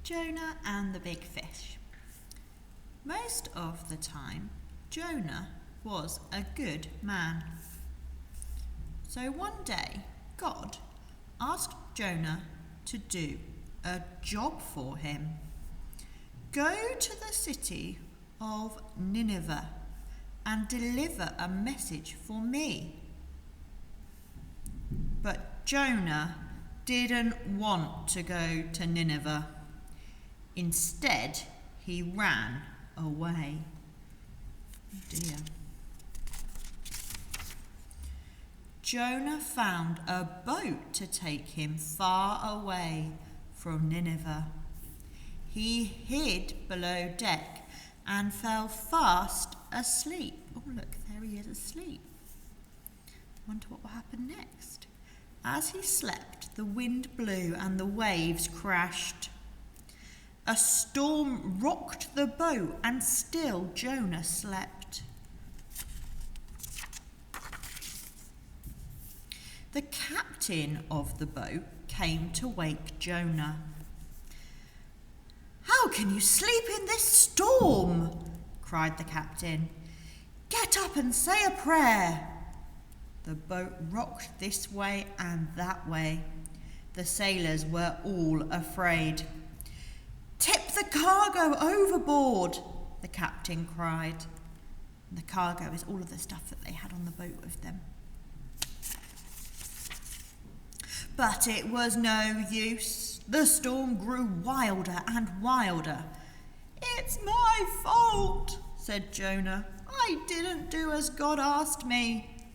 Jonah and the big fish. Most of the time, Jonah was a good man. So one day, God asked Jonah to do a job for him. Go to the city of Nineveh and deliver a message for me. But Jonah didn't want to go to Nineveh. Instead, he ran away. Oh dear. Jonah found a boat to take him far away from Nineveh. He hid below deck and fell fast asleep. Oh look, there he is asleep. Wonder what will happen next. As he slept, the wind blew and the waves crashed. A storm rocked the boat and still Jonah slept. The captain of the boat came to wake Jonah. "How can you sleep in this storm?" cried the captain. "Get up and say a prayer." The boat rocked this way and that way. The sailors were all afraid. "Tip the cargo overboard," the captain cried. And the cargo is all of the stuff that they had on the boat with them. But it was no use. The storm grew wilder and wilder. "It's my fault," said Jonah. "I didn't do as God asked me."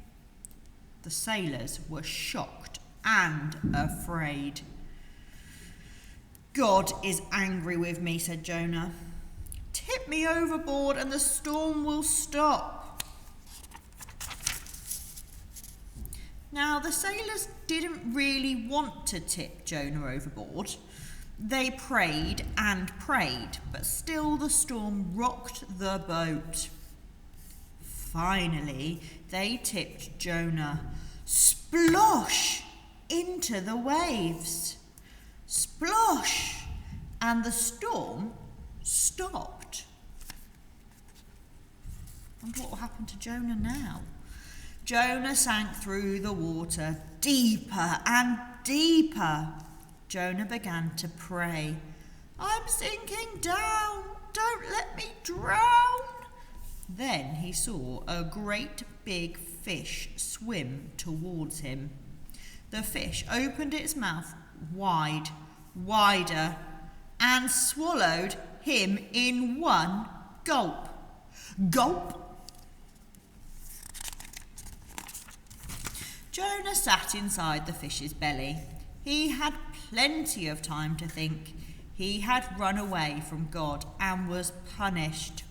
The sailors were shocked and afraid. "God is angry with me," said Jonah. "Tip me overboard and the storm will stop." Now, the sailors didn't really want to tip Jonah overboard. They prayed and prayed, but still the storm rocked the boat. Finally, they tipped Jonah, splosh, into the waves. Splosh! And the storm stopped. I wonder what will happen to Jonah now. Jonah sank through the water deeper and deeper. Jonah began to pray. "I'm sinking down. Don't let me drown." Then he saw a great big fish swim towards him. The fish opened its mouth wide, wider, and swallowed him in one gulp. Gulp! Jonah sat inside the fish's belly. He had plenty of time to think. He had run away from God and was punished.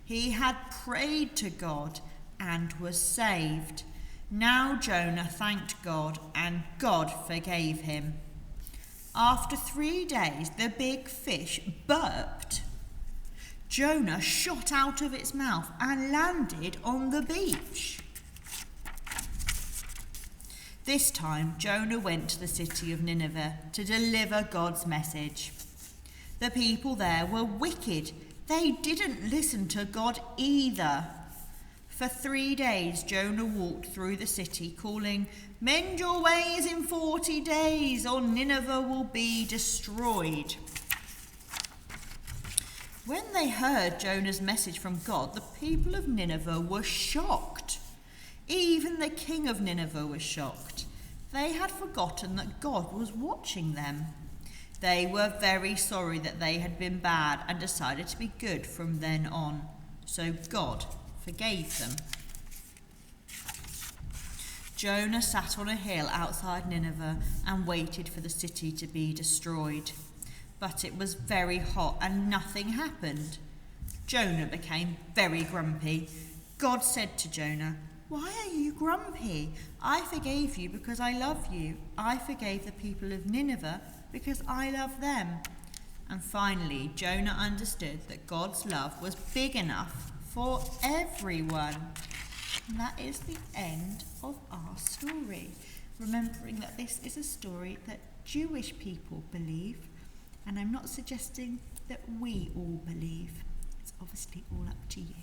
He had prayed to God and was saved. Now Jonah thanked God and God forgave him. After 3 days, the big fish burped. Jonah shot out of its mouth and landed on the beach. This time, Jonah went to the city of Nineveh to deliver God's message. The people there were wicked. They didn't listen to God either. For 3 days, Jonah walked through the city calling, "Mend your ways in 40 days, or Nineveh will be destroyed." When they heard Jonah's message from God, the people of Nineveh were shocked. Even the king of Nineveh was shocked. They had forgotten that God was watching them. They were very sorry that they had been bad and decided to be good from then on. So God forgave them. Jonah sat on a hill outside Nineveh and waited for the city to be destroyed. But it was very hot and nothing happened. Jonah became very grumpy. God said to Jonah, "Why are you grumpy? I forgave you because I love you. I forgave the people of Nineveh because I love them." And finally, Jonah understood that God's love was big enough for everyone. And that is the end of our story. Remembering that this is a story that Jewish people believe, And I'm not suggesting that we all believe. It's obviously all up to you.